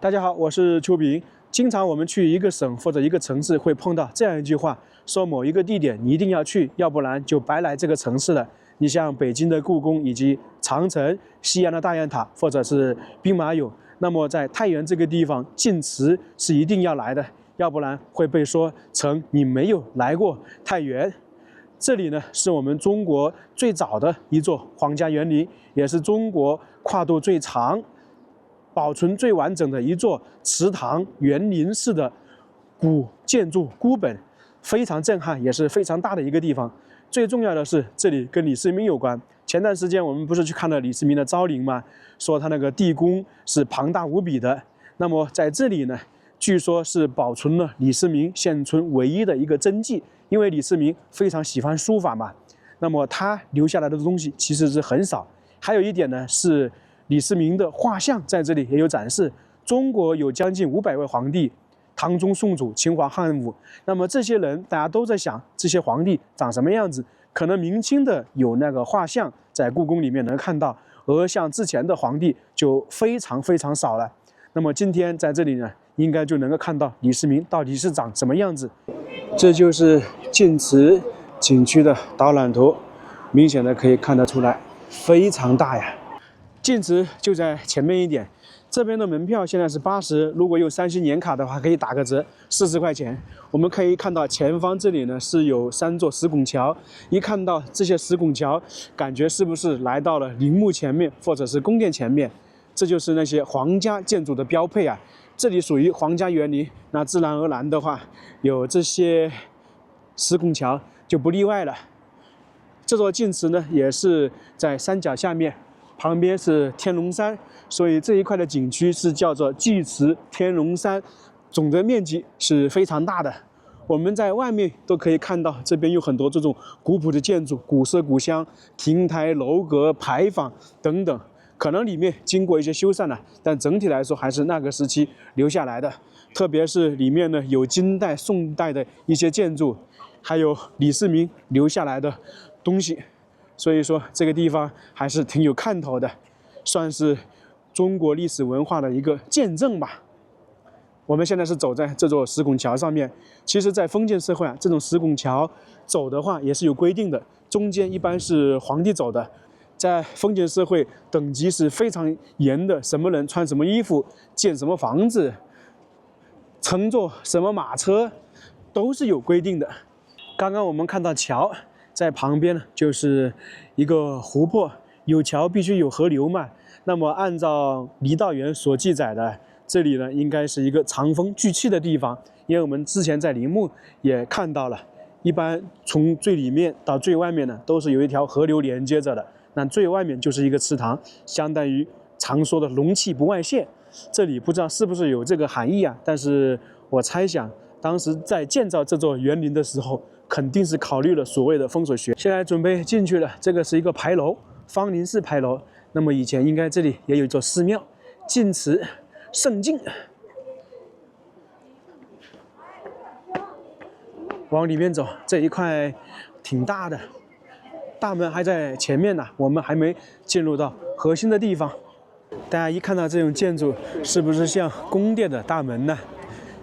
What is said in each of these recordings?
大家好，我是邱平。经常我们去一个省或者一个城市，会碰到这样一句话，说某一个地点你一定要去，要不然就白来这个城市了。你像北京的故宫，以及长城、西安的大雁塔，或者是兵马俑，那么在太原这个地方晋祠是一定要来的，要不然会被说成你没有来过太原。这里呢，是我们中国最早的一座皇家园林，也是中国跨度最长、保存最完整的一座祠堂园林式的古建筑孤本，非常震撼，也是非常大的一个地方。最重要的是，这里跟李世民有关。前段时间我们不是去看了李世民的昭陵吗？说他那个地宫是庞大无比的。那么在这里呢，据说是保存了李世民现存唯一的一个真迹，因为李世民非常喜欢书法嘛，那么他留下来的东西其实是很少。还有一点呢是，李世民的画像在这里也有展示。中国有将近500位皇帝，唐宗宋祖秦皇汉武，那么这些人大家都在想，这些皇帝长什么样子？可能明清的有那个画像在故宫里面能看到，而像之前的皇帝就非常非常少了。那么今天在这里呢，应该就能够看到李世民到底是长什么样子。这就是晋祠景区的导览图，明显的可以看得出来，非常大呀。晋祠就在前面一点，这边的门票现在是80，如果有30年卡的话，可以打个折，40块钱。我们可以看到前方这里呢是有3座石拱桥，一看到这些石拱桥，感觉是不是来到了陵墓前面或者是宫殿前面？这就是那些皇家建筑的标配啊。这里属于皇家园林，那自然而然的话，有这些石拱桥就不例外了。这座晋祠呢，也是在山脚下面。旁边是天龙山，所以这一块的景区是叫做巨祠天龙山，总的面积是非常大的。我们在外面都可以看到，这边有很多这种古朴的建筑，古色古香，亭台楼阁、牌坊等等。可能里面经过一些修缮了，但整体来说还是那个时期留下来的。特别是里面呢有金代、宋代的一些建筑，还有李世民留下来的东西。所以说这个地方还是挺有看头的，算是中国历史文化的一个见证吧。我们现在是走在这座石拱桥上面，其实在封建社会啊，这种石拱桥走的话也是有规定的，中间一般是皇帝走的。在封建社会，等级是非常严的，什么人穿什么衣服，建什么房子，乘坐什么马车，都是有规定的。刚刚我们看到桥，在旁边呢就是一个湖泊，有桥必须有河流嘛。那么按照郦道元所记载的，这里呢应该是一个藏风聚气的地方，因为我们之前在陵墓也看到了，一般从最里面到最外面呢都是有一条河流连接着的，那最外面就是一个祠堂，相当于常说的龙气不外泄。这里不知道是不是有这个含义啊，但是我猜想当时在建造这座园林的时候，肯定是考虑了所谓的风水学。现在准备进去了，这个是一个牌楼，方林式牌楼。那么以前应该这里也有一座寺庙，晋祠圣境。往里面走，这一块挺大的，大门还在前面呢，我们还没进入到核心的地方。大家一看到这种建筑，是不是像宫殿的大门呢？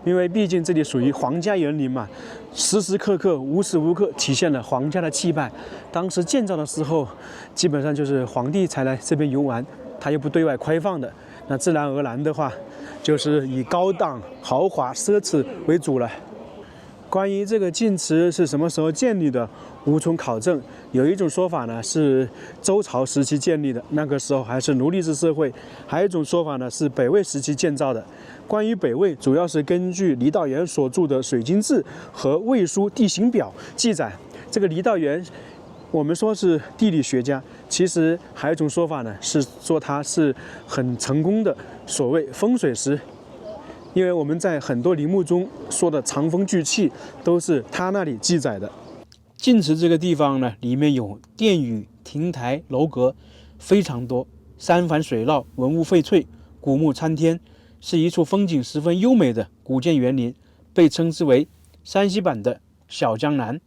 因为毕竟这里属于皇家园林嘛，时时刻刻、无时无刻体现了皇家的气派。当时建造的时候，基本上就是皇帝才来这边游玩，他又不对外开放的，那自然而然的话，就是以高档、豪华、奢侈为主了。关于这个晋祠是什么时候建立的，无从考证。有一种说法呢是周朝时期建立的，那个时候还是奴隶制社会；还有一种说法呢是北魏时期建造的。关于北魏，主要是根据郦道元所著的《水经志》和《魏书地形表》记载。这个郦道元，我们说是地理学家，其实还有一种说法呢是说他是很成功的所谓风水师。因为我们在很多陵墓中说的藏风聚气，都是他那里记载的。晋祠这个地方呢，里面有殿宇、亭台、楼阁，非常多，山环水绕，文物荟萃，古木参天，是一处风景十分优美的古建园林，被称之为山西版的小江南。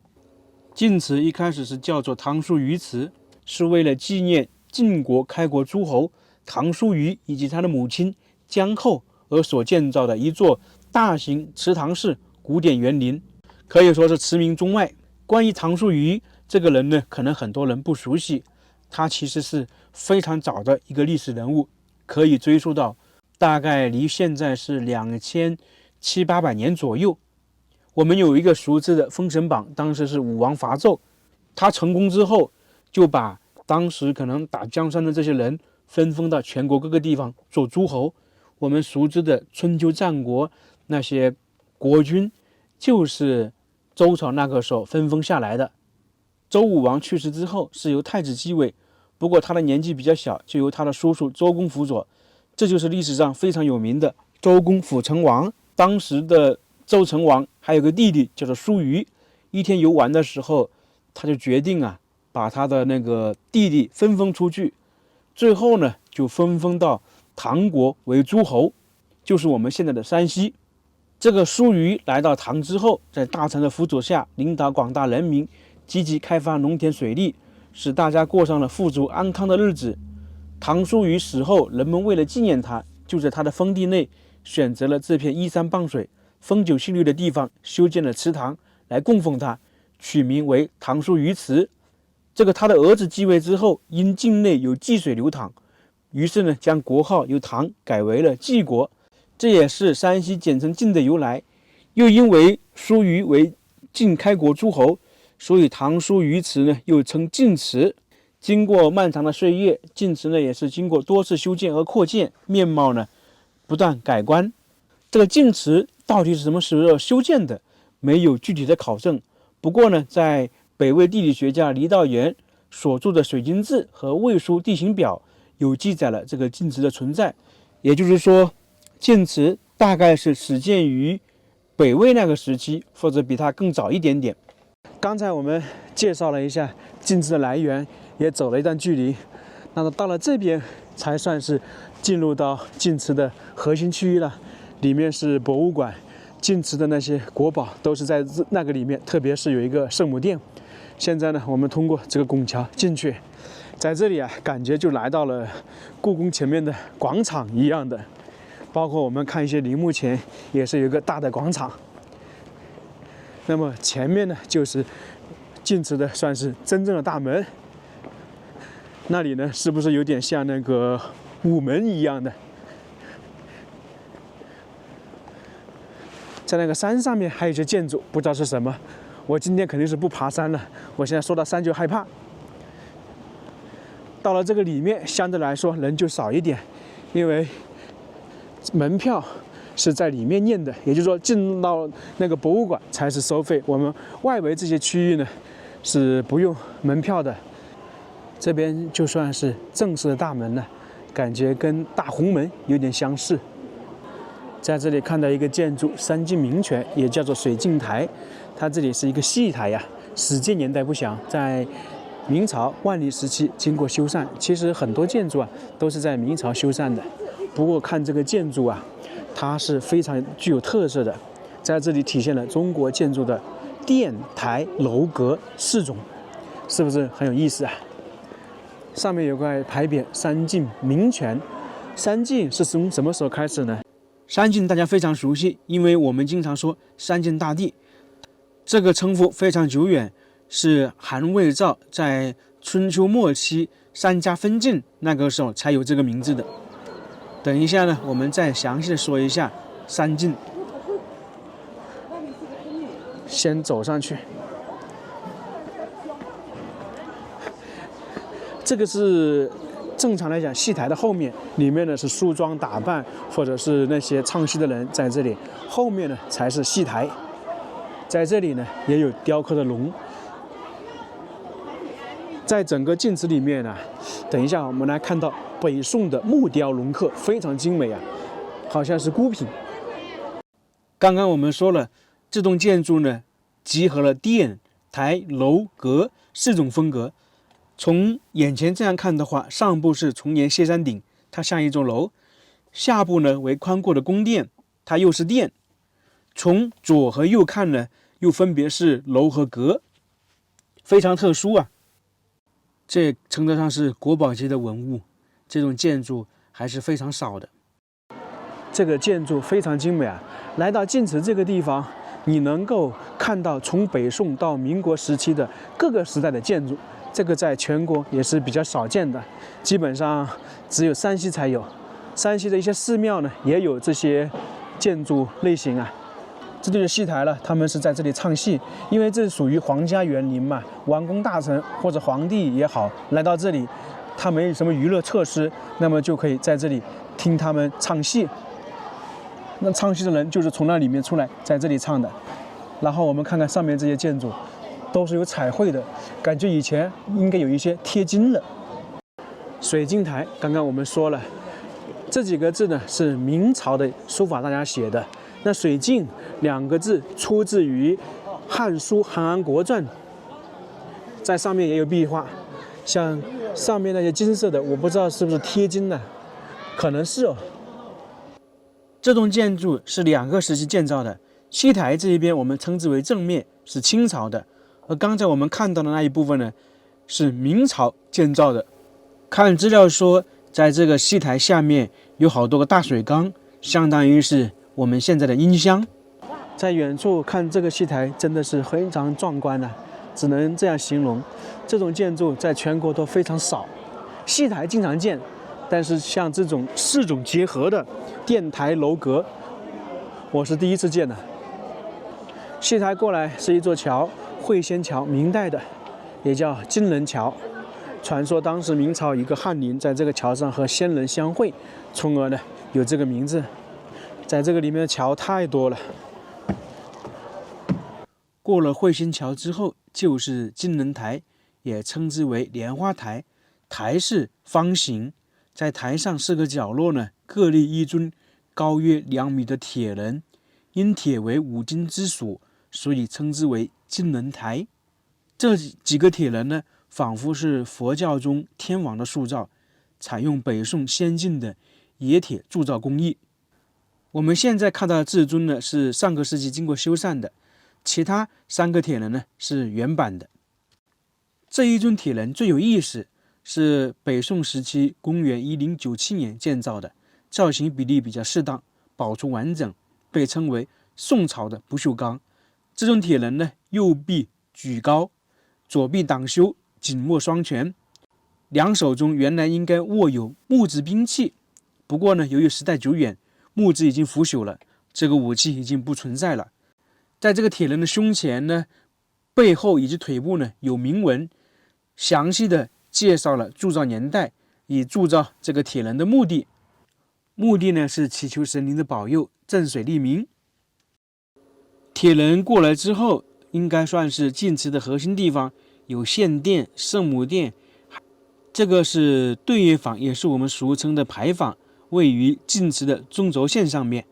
晋祠一开始是叫做唐叔虞祠，是为了纪念晋国开国诸侯唐叔虞以及他的母亲姜后而所建造的一座大型祠堂式古典园林，可以说是驰名中外。关于唐叔虞这个人呢，可能很多人不熟悉，他其实是非常早的一个历史人物，可以追溯到大概离现在是2700-800年左右。我们有一个熟知的《封神榜》，当时是武王伐纣，他成功之后，就把当时可能打江山的这些人分封到全国各个地方做诸侯。我们熟知的春秋战国那些国君，就是周朝那个时候分封下来的。周武王去世之后，是由太子继位，不过他的年纪比较小，就由他的叔叔周公辅佐，这就是历史上非常有名的周公辅成王。当时的周成王还有个弟弟叫做叔虞，一天游玩的时候，他就决定把他的那个弟弟分封出去，最后呢就分封到唐国为诸侯，就是我们现在的山西。这个叔虞来到唐之后，在大臣的辅佐下，领导广大人民，积极开发农田水利，使大家过上了富足安康的日子。唐叔虞死后，人们为了纪念他，就在他的封地内选择了这片依山傍水、风久信绿的地方，修建了祠堂来供奉他，取名为唐叔虞祠。这个他的儿子继位之后，因境内有济水流淌，于是呢将国号由唐改为了济国，这也是山西简称晋的由来。又因为叔虞为晋开国诸侯，所以唐叔虞祠呢又称晋祠。经过漫长的岁月，晋祠呢也是经过多次修建和扩建，面貌呢不断改观。这个晋祠到底是什么时候修建的，没有具体的考证。不过呢，在北魏地理学家黎道元所著的《水经志》和《魏书地形表》有记载了这个晋祠的存在。也就是说，晋祠大概是始建于北魏那个时期，或者比它更早一点点。刚才我们介绍了一下晋祠的来源，也走了一段距离，那么到了这边才算是进入到晋祠的核心区域了。里面是博物馆，晋祠的那些国宝都是在那个里面，特别是有一个圣母殿。现在呢，我们通过这个拱桥进去，在这里感觉就来到了故宫前面的广场一样的，包括我们看一些陵墓前也是有一个大的广场。那么前面呢，就是晋祠的算是真正的大门，那里呢是不是有点像那个午门一样的？在那个山上面还有一些建筑，不知道是什么。我今天肯定是不爬山了，我现在说到山就害怕。到了这个里面，相对来说人就少一点，因为门票是在里面念的，也就是说进到那个博物馆才是收费。我们外围这些区域呢是不用门票的。这边就算是正式的大门了，感觉跟大红门有点相似。在这里看到一个建筑，三进明泉，也叫做水镜台。它这里是一个戏台呀，始建年代不详，在明朝万历时期经过修缮。其实很多建筑都是在明朝修缮的，不过看这个建筑它是非常具有特色的，在这里体现了中国建筑的殿、台、楼阁4种，是不是很有意思啊？上面有块牌匾“三进明泉”，三进是从什么时候开始呢？三晋大家非常熟悉，因为我们经常说三晋大帝，这个称呼非常久远，是韩魏赵在春秋末期三家分晋那个时候才有这个名字的。等一下呢，我们再详细的说一下三晋。先走上去，这个是正常来讲，戏台的后面，里面呢是梳妆打扮，或者是那些唱戏的人在这里，后面呢才是戏台。在这里呢也有雕刻的龙。在整个晋祠里面等一下我们来看到北宋的木雕龙刻，非常精美好像是孤品。刚刚我们说了，这栋建筑呢集合了殿、台、楼、阁4种风格。从眼前这样看的话，上部是重檐歇山顶，它像一座楼；下部呢为宽阔的宫殿，它又是殿。从左和右看呢，又分别是楼和阁，非常特殊这称得上是国宝级的文物，这种建筑还是非常少的。这个建筑非常精美啊！来到晋祠这个地方，你能够看到从北宋到民国时期的各个时代的建筑，这个在全国也是比较少见的，基本上只有山西才有。山西的一些寺庙呢，也有这些建筑类型啊。这就是戏台了，他们是在这里唱戏，因为这属于皇家园林嘛，王公大臣或者皇帝也好，来到这里，他没有什么娱乐设施，那么就可以在这里听他们唱戏。那唱戏的人就是从那里面出来，在这里唱的。然后我们看看上面这些建筑，都是有彩绘的，感觉以前应该有一些贴金了。水晶台，刚刚我们说了，这几个字呢是明朝的书法大家写的。那水镜2个字出自于《汉书·韩安国传》，在上面也有壁画，像上面那些金色的，我不知道是不是贴金呢，可能是哦。这栋建筑是2个时期建造的，戏台这一边我们称之为正面，是清朝的，而刚才我们看到的那一部分呢，是明朝建造的。看资料说，在这个戏台下面有好多个大水缸，相当于是我们现在的音箱。在远处看这个戏台真的是非常壮观啊，只能这样形容。这种建筑在全国都非常少，戏台经常见，但是像这种4种结合的殿台楼阁，我是第一次见的。戏台过来是一座桥，会仙桥，明代的，也叫金人桥。传说当时明朝一个翰林在这个桥上和仙人相会，从而呢有这个名字。在这个里面的桥太多了。过了会仙桥之后，就是金人台，也称之为莲花台。台是方形，在台上4个角落呢，各立一尊高约2米的铁人，因铁为5金之属，所以称之为金人台。这几个铁人呢，仿佛是佛教中天王的塑造，采用北宋先进的冶铁铸造工艺。我们现在看到的至尊呢，是上个世纪经过修缮的，其他3个铁人呢是原版的。这一尊铁人最有意思，是北宋时期公元1097年建造的，造型比例比较适当，保存完整，被称为宋朝的不锈钢。这尊铁人呢，右臂举高，左臂挡袖，紧握双拳，2手中原来应该握有木质兵器，不过呢，由于时代久远，木质已经腐朽了，这个武器已经不存在了。在这个铁人的胸前呢、背后以及腿部呢有铭文，详细的介绍了铸造年代以铸造这个铁人的目的。目的呢是祈求神灵的保佑，镇水利民。铁人过来之后，应该算是晋祠的核心地方，有献殿、圣母殿，这个是对月坊，也是我们俗称的牌坊，位于晋祠的中轴线上面。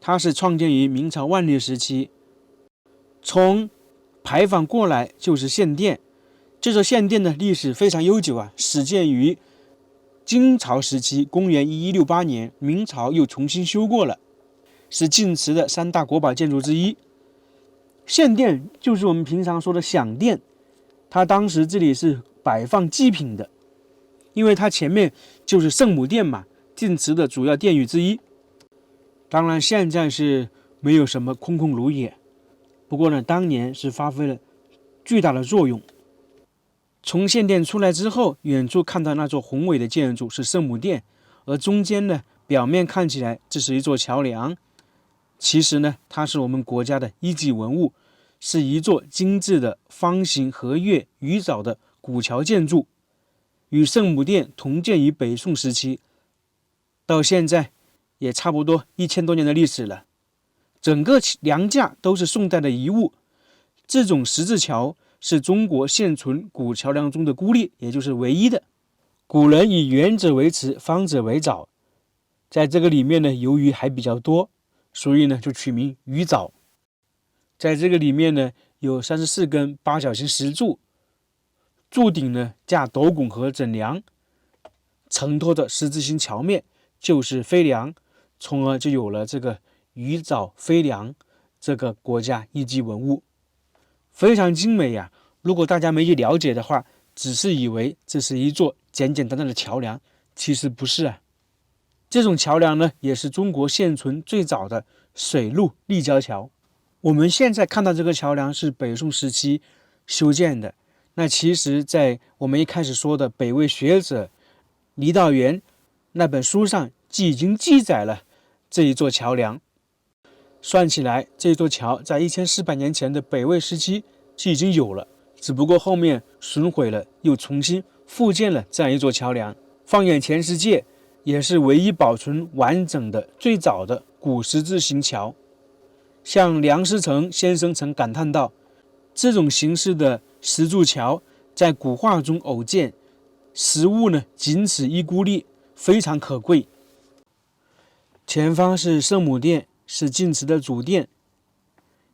它是创建于明朝万历时期，从牌坊过来就是献殿。这座献殿的历史非常悠久啊，始建于金朝时期，公元1168年，明朝又重新修过了，是晋祠的3大国宝建筑之一。献殿就是我们平常说的享殿，它当时这里是摆放祭品的，因为它前面就是圣母殿嘛，晋祠的主要殿宇之一。当然现在是没有什么空如也，不过呢，当年是发挥了巨大的作用。从献殿出来之后，远处看到那座宏伟的建筑是圣母殿，而中间呢，表面看起来这是一座桥梁，其实呢，它是我们国家的一级文物，是一座精致的方形河岳鱼藻的古桥建筑，与圣母殿同建于北宋时期，到现在也差不多1000多年的历史了。整个梁架都是宋代的遗物，这种十字桥是中国现存古桥梁中的孤立，也就是唯一的。古人以圆者为池，方者为藻，在这个里面呢，由于还比较多，所以呢就取名鱼藻。在这个里面呢，有34根八角形石柱，柱顶呢架斗拱和枕梁，承托的十字形桥面就是飞梁，从而就有了这个鱼藻飞梁这个国家一级文物，非常精美呀。如果大家没去了解的话，只是以为这是一座简简单单的桥梁，其实不是啊。这种桥梁呢，也是中国现存最早的水陆立交桥。我们现在看到这个桥梁是北宋时期修建的，那其实在我们一开始说的北魏学者李道元那本书上就已经记载了这一座桥梁。算起来，这座桥在1400年前的北魏时期就已经有了，只不过后面损毁了，又重新复建了这样一座桥梁。放眼全世界，也是唯一保存完整的最早的古十字形桥。像梁思成先生曾感叹道，这种形式的石柱桥在古画中偶见，实物呢仅此一孤立，非常可贵。前方是圣母殿，是晋祠的主殿，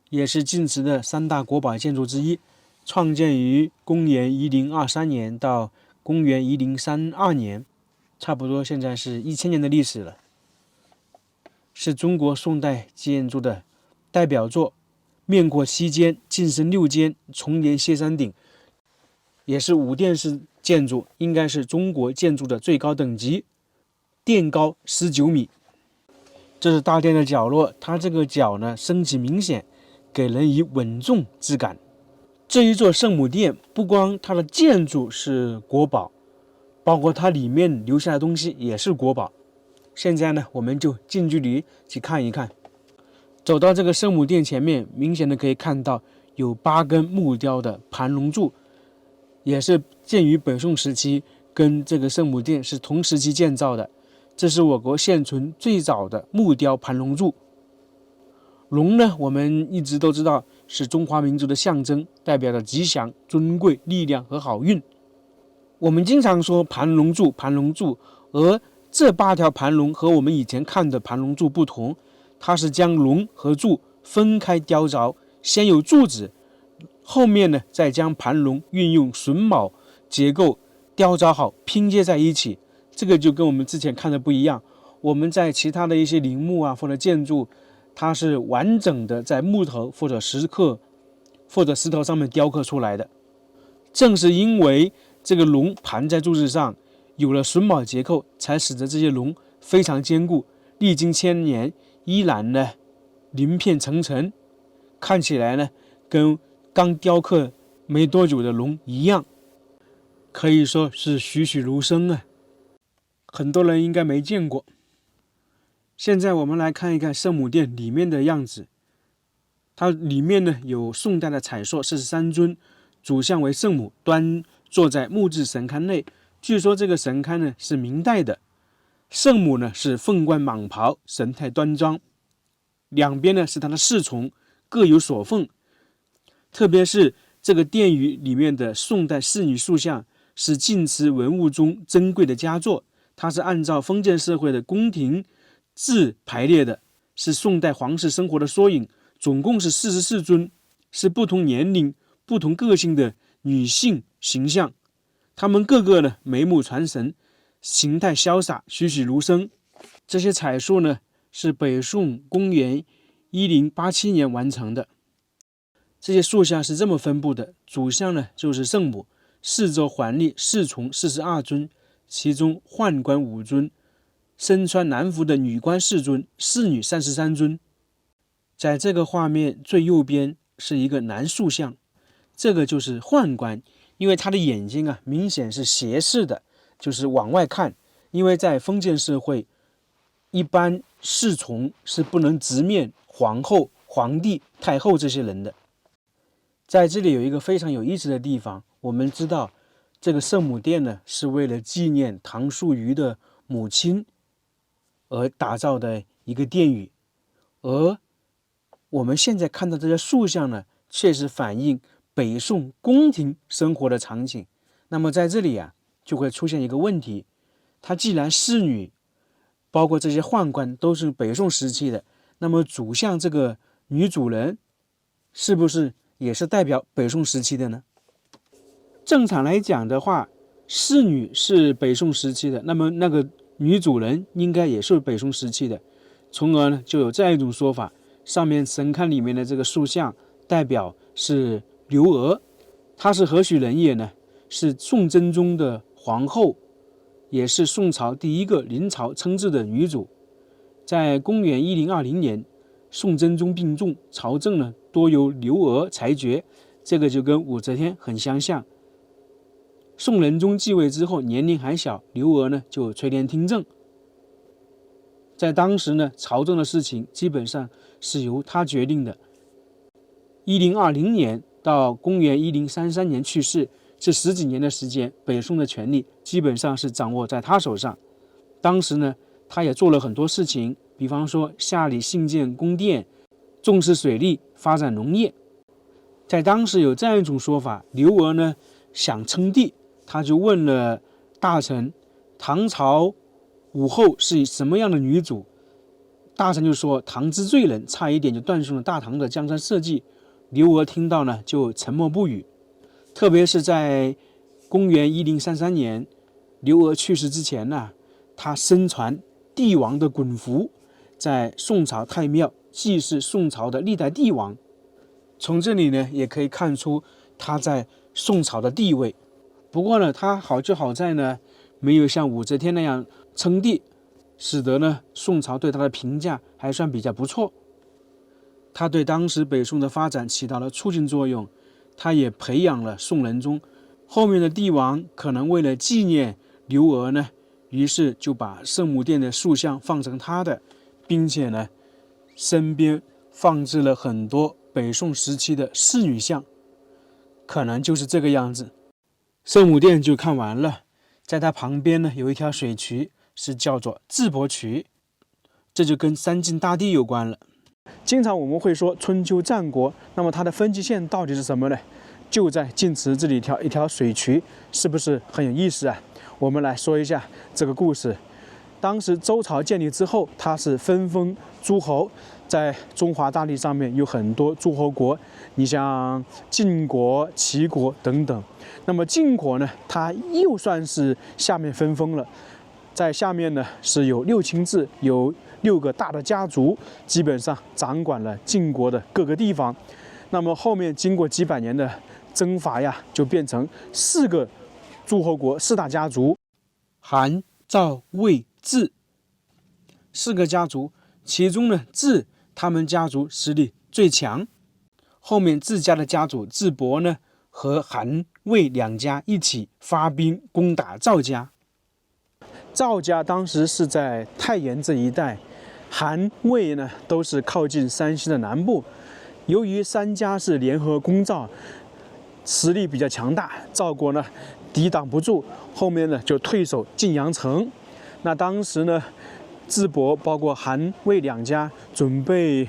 也是晋祠的3大国宝建筑之一，创建于公元1023年到公元1032年，差不多现在是1000年的历史了，是中国宋代建筑的代表作，面阔7间，进深6间，重檐歇山顶，也是五殿式建筑，应该是中国建筑的最高等级，殿高19米。这是大殿的角落，它这个角呢升起明显，给人以稳重之感。这一座圣母殿不光它的建筑是国宝，包括它里面留下的东西也是国宝。现在呢，我们就近距离去看一看。走到这个圣母殿前面，明显的可以看到有8根木雕的盘龙柱，也是建于北宋时期，跟这个圣母殿是同时期建造的。这是我国现存最早的木雕盘龙柱。龙呢，我们一直都知道是中华民族的象征，代表着吉祥、尊贵、力量和好运。我们经常说盘龙柱，盘龙柱，而这8条盘龙和我们以前看的盘龙柱不同，它是将龙和柱分开雕凿，先有柱子，后面呢再将盘龙运用榫卯结构雕凿好，拼接在一起。这个就跟我们之前看的不一样，我们在其他的一些陵墓啊或者建筑，它是完整的在木头或者石头上面雕刻出来的。正是因为这个龙盘在柱子上，有了榫卯结构，才使得这些龙非常坚固，历经千年依然呢鳞片层层，看起来呢跟刚雕刻没多久的龙一样，可以说是栩栩如生啊。很多人应该没见过。现在我们来看一看圣母殿里面的样子，它里面呢有宋代的彩塑43尊，主像为圣母，端坐在木质神龛内。据说这个神龛呢是明代的，圣母呢是凤冠蟒袍，神态端庄，两边呢是她的侍从，各有所奉。特别是这个殿宇里面的宋代仕女塑像，是晋祠文物中珍贵的佳作。它是按照封建社会的宫廷制排列的，是宋代皇室生活的缩影，总共是44尊，是不同年龄、不同个性的女性形象。她们个个呢眉目传神，形态潇洒，栩栩如生。这些彩塑呢是北宋公元1087年完成的。这些塑像是这么分布的：主像呢就是圣母，四周环立侍从42尊，其中宦官5尊，身穿南服的女官4尊，侍女33尊。在这个画面最右边是一个男塑像，这个就是宦官，因为他的眼睛啊明显是斜视的，就是往外看。因为在封建社会，一般侍从是不能直面皇后、皇帝、太后这些人的。在这里有一个非常有意思的地方，我们知道这个圣母殿呢是为了纪念唐叔虞的母亲而打造的一个殿宇，而我们现在看到这些塑像呢，确实反映北宋宫廷生活的场景。那么在这里啊，就会出现一个问题，它既然侍女包括这些宦官都是北宋时期的，那么主像这个女主人是不是也是代表北宋时期的呢？正常来讲的话，侍女是北宋时期的，那么那个女主人应该也是北宋时期的，从而呢就有这样一种说法，上面神龛里面的这个塑像代表是刘娥，她是何许人也呢？是宋真宗的皇后也是宋朝第一个临朝称制的女主。在公元1020年，宋真宗病重，朝政呢多由刘娥裁决，这个就跟武则天很相像。宋仁宗继位之后，年龄还小，刘娥呢就垂帘听政。在当时呢，朝政的事情基本上是由他决定的。1020年到公元1033年去世，这10几年的时间，北宋的权力基本上是掌握在他手上。当时呢，他也做了很多事情，比方说下令兴建宫殿，重视水利，发展农业。在当时有这样一种说法，刘娥呢想称帝，他就问了大臣，唐朝武后是什么样的女主？大臣就说唐之罪人，差一点就断送了大唐的江山社稷。刘娥听到呢就沉默不语。特别是在公元1033年，刘娥去世之前呢，他身传帝王的衮服，在宋朝太庙祭祀宋朝的历代帝王。从这里呢，也可以看出他在宋朝的地位。不过呢，他好就好在呢，没有像武则天那样称帝，使得呢宋朝对他的评价还算比较不错。他对当时北宋的发展起到了促进作用，他也培养了宋仁宗。后面的帝王可能为了纪念刘娥呢，于是就把圣母殿的塑像放成他的，并且呢，身边放置了很多北宋时期的仕女像，可能就是这个样子。圣母殿就看完了，在它旁边呢有一条水渠，是叫做智伯渠，这就跟三晋大帝有关了。经常我们会说春秋战国，那么它的分界线到底是什么呢？就在晋祠这里一条水渠，是不是很有意思啊？我们来说一下这个故事。当时周朝建立之后，它是分封诸侯，在中华大地上面有很多诸侯国，你像晋国、齐国等等。那么晋国呢，它又算是下面分封了，在下面呢是有六卿制，有6个大的家族，基本上掌管了晋国的各个地方。那么后面经过几百年的征伐呀，就变成4个诸侯国，4大家族，韩、赵、魏、智4个家族，其中呢智他们家族实力最强。后面智家的家主智伯呢，和韩、魏2家一起发兵攻打赵家。赵家当时是在太原这一带，韩、魏呢都是靠近山西的南部。由于3家是联合攻赵，实力比较强大，赵国呢抵挡不住，后面呢就退守晋阳城。那当时呢，智伯包括韩、魏2家准备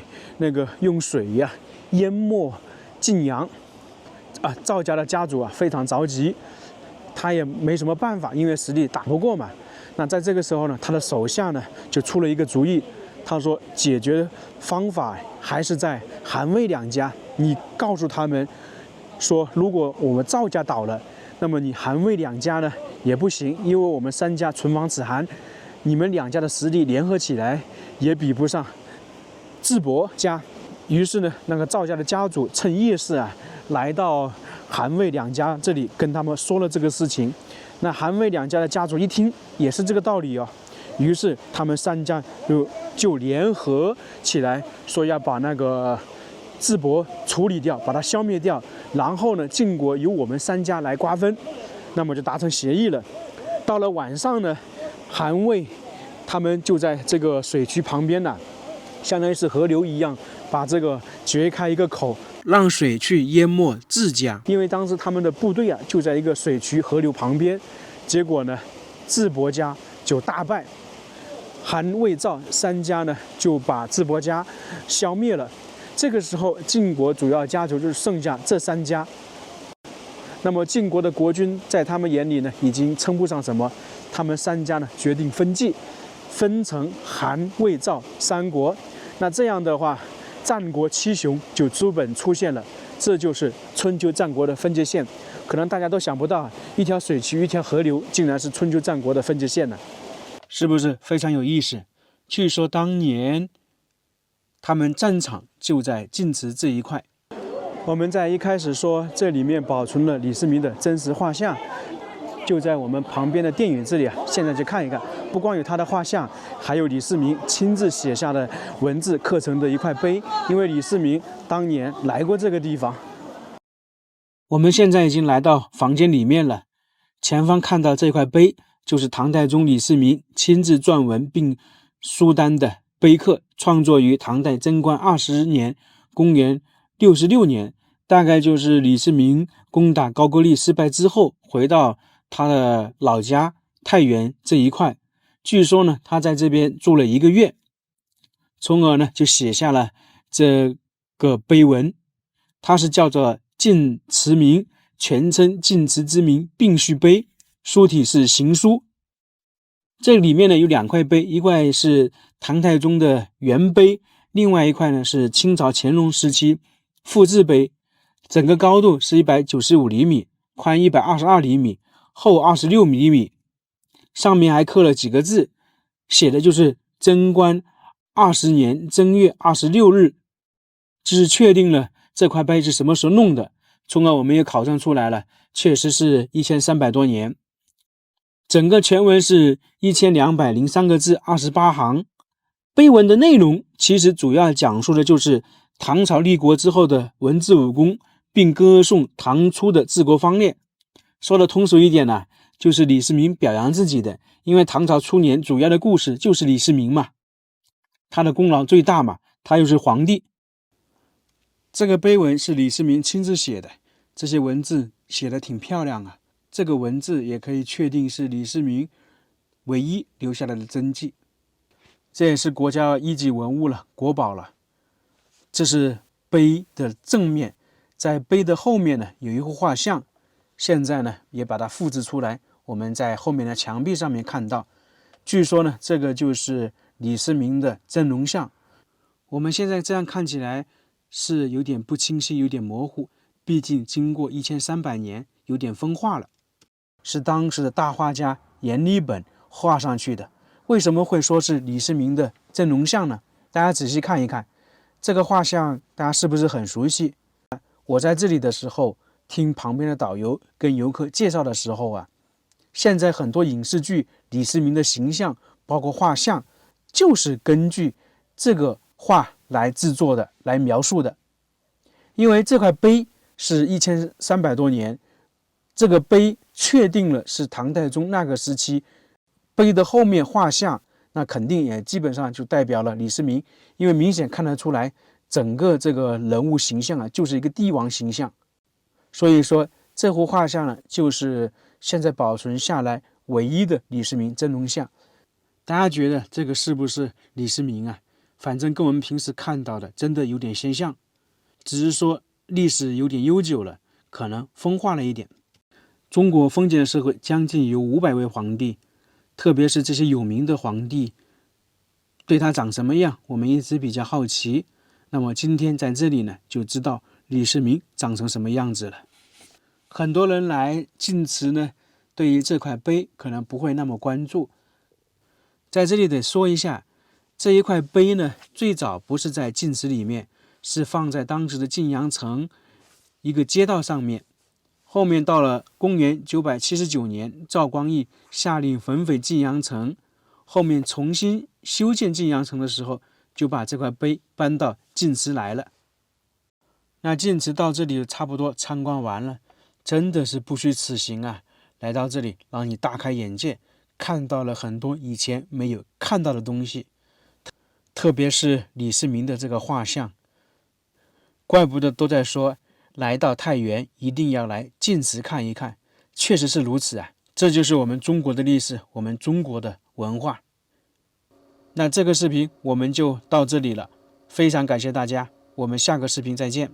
用水呀淹没晋阳，赵家的家主非常着急，他也没什么办法，因为实力打不过嘛。那在这个时候呢，他的手下呢就出了一个主意，他说解决方法还是在韩、魏2家，你告诉他们说，如果我们赵家倒了，那么你韩、魏2家呢也不行，因为我们3家唇亡齿寒，你们2家的实力联合起来也比不上智伯家。于是呢，那个赵家的家主趁夜市来到韩、魏2家这里，跟他们说了这个事情。那韩、魏2家的家主一听也是这个道理哦，于是他们3家就联合起来，说要把那个智伯处理掉，把它消灭掉，然后呢，晋国由我们3家来瓜分，那么就达成协议了。到了晚上呢，韩、魏他们就在这个水渠旁边相当于是河流一样，把这个掘开一个口，让水去淹没智家。因为当时他们的部队就在一个水渠河流旁边，结果呢，智伯家就大败，韩、魏、赵3家呢就把智伯家消灭了。这个时候，晋国主要家族就是剩下这3家。那么晋国的国君在他们眼里呢，已经称不上什么，他们3家呢决定分晋，分成韩、魏、赵3国。那这样的话，战国7雄就基本出现了，这就是春秋战国的分界线。可能大家都想不到，一条水渠、一条河流，竟然是春秋战国的分界线呢，是不是非常有意思？据说当年他们战场就在晋祠这一块。我们在一开始说，这里面保存了李世民的真实画像，就在我们旁边的电影这里啊，现在去看一看。不光有他的画像，还有李世民亲自写下的文字刻成的一块碑，因为李世民当年来过这个地方。我们现在已经来到房间里面了，前方看到这块碑，就是唐太宗李世民亲自撰文并书丹的碑刻，创作于唐代贞观20年，公元66年，大概就是李世民攻打高句丽失败之后，回到他的老家太原这一块。据说呢，他在这边住了1个月，从而呢就写下了这个碑文，它是叫做晋祠铭，全称晋祠之铭并序碑，书体是行书。这里面呢有2块碑，一块是唐太宗的原碑，另外一块呢是清朝乾隆时期复制碑，整个高度是195厘米，宽122厘米，厚26厘米，上面还刻了几个字，写的就是贞观20年正月26日，就是确定了这块碑是什么时候弄的，从而我们也考证出来了，确实是1300多年。整个全文是1203个字，28行。碑文的内容其实主要讲述的就是唐朝立国之后的文治武功，并歌颂唐初的治国方略。说的通俗一点呢，就是李世民表扬自己的，因为唐朝初年主要的故事就是李世民嘛，他的功劳最大嘛，他又是皇帝。这个碑文是李世民亲自写的，这些文字写得挺漂亮啊。这个文字也可以确定是李世民唯一留下来的真迹，这也是国家一级文物了，国宝了。这是碑的正面，在碑的后面呢有一幅画像，现在呢也把它复制出来，我们在后面的墙壁上面看到。据说呢这个就是李世民的真容像。我们现在这样看起来是有点不清晰，有点模糊，毕竟经过1300年，有点风化了。是当时的大画家阎立本画上去的。为什么会说是李世民的真容像呢？大家仔细看一看这个画像，大家是不是很熟悉？我在这里的时候听旁边的导游跟游客介绍的时候啊，现在很多影视剧李世民的形象包括画像就是根据这个画来制作的，来描述的。因为这块碑是1300多年，这个碑确定了是唐太宗那个时期，碑的后面画像，那肯定也基本上就代表了李世民，因为明显看得出来，整个这个人物形象啊，就是一个帝王形象。所以说，这幅画像呢，就是现在保存下来唯一的李世民真容像。大家觉得这个是不是李世民啊？反正跟我们平时看到的真的有点相像，只是说历史有点悠久了，可能风化了一点。中国封建社会将近有500位皇帝，特别是这些有名的皇帝，对他长什么样，我们一直比较好奇。那么今天在这里呢，就知道李世民长成什么样子了。很多人来晋祠呢，对于这块碑可能不会那么关注。在这里得说一下，这一块碑呢，最早不是在晋祠里面，是放在当时的晋阳城一个街道上面。后面到了公元979年，赵光义下令焚毁晋阳城，后面重新修建晋阳城的时候，就把这块碑搬到晋祠来了。那晋祠到这里差不多参观完了，真的是不虚此行啊！来到这里让你大开眼界，看到了很多以前没有看到的东西，特别是李世民的这个画像，怪不得都在说来到太原一定要来晋祠看一看，确实是如此啊！这就是我们中国的历史，我们中国的文化。那这个视频我们就到这里了，非常感谢大家，我们下个视频再见。